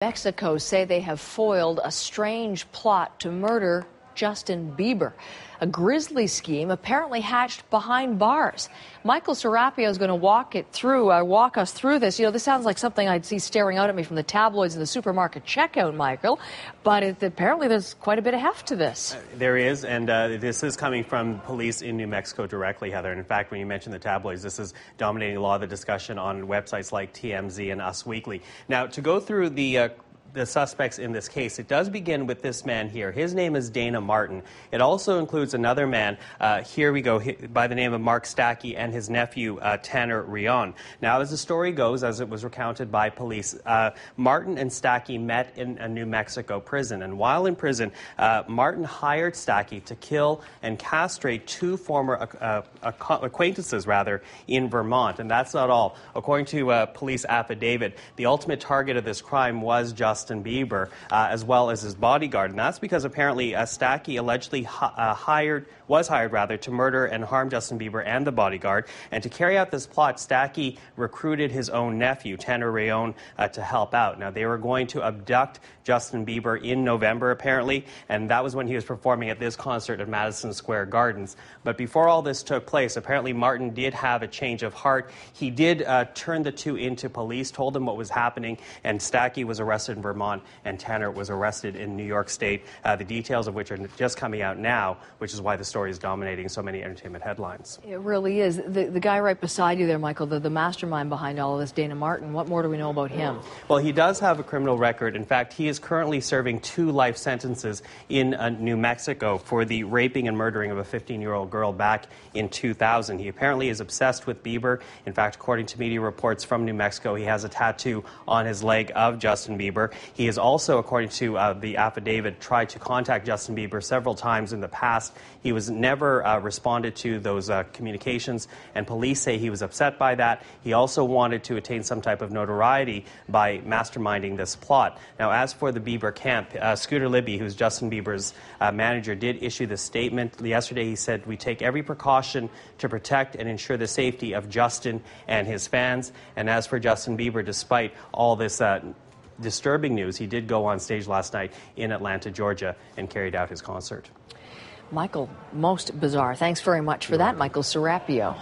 Mexico say they have foiled a strange plot to murder Justin Bieber. A grisly scheme apparently hatched behind bars. Michael Serapio is going to walk us through this. You know, this sounds like something I'd see staring out at me from the tabloids in the supermarket checkout, Michael. But apparently there's quite a bit of heft to this. There is, and this is coming from police in New Mexico directly, Heather. And in fact, when you mention the tabloids, this is dominating a lot of the discussion on websites like TMZ and Us Weekly. Now, to go through the suspects in this case, it does begin with this man here. His name is Dana Martin. It also includes another man, here we go, by the name of Mark Staake, and his nephew, Tanner Ruane. Now, as the story goes, as it was recounted by police, Martin and Staake met in a New Mexico prison. And while in prison, Martin hired Staake to kill and castrate two former acquaintances, in Vermont. And that's not all. According to a police affidavit, the ultimate target of this crime was Justin Bieber, as well as his bodyguard. And that's because apparently Staake allegedly was hired to murder and harm Justin Bieber and the bodyguard. And to carry out this plot, Staake recruited his own nephew, Tanner Ruane, to help out. Now, they were going to abduct Justin Bieber in November, apparently, and that was when he was performing at this concert at Madison Square Gardens. But before all this took place, apparently Martin did have a change of heart. He did turn the two into police, told them what was happening, and Staake was arrested in Vermont, and Tanner was arrested in New York State, the details of which are just coming out now, which is why the story is dominating so many entertainment headlines. It really is. The guy right beside you there, Michael, the mastermind behind all of this, Dana Martin, what more do we know about him? Well, he does have a criminal record. In fact, he is currently serving 2 life sentences in New Mexico for the raping and murdering of a 15-year-old girl back in 2000. He apparently is obsessed with Bieber. In fact, according to media reports from New Mexico, he has a tattoo on his leg of Justin Bieber. He has also, according to the affidavit, tried to contact Justin Bieber several times in the past. He was never responded to those communications, and police say he was upset by that. He also wanted to attain some type of notoriety by masterminding this plot. Now, as for the Bieber camp, Scooter Libby, who's Justin Bieber's manager, did issue this statement. Yesterday, he said, "We take every precaution to protect and ensure the safety of Justin and his fans." And as for Justin Bieber, despite all this disturbing news, he did go on stage last night in Atlanta, Georgia, and carried out his concert. Michael, most bizarre. Thanks very much for that, Michael Serapio.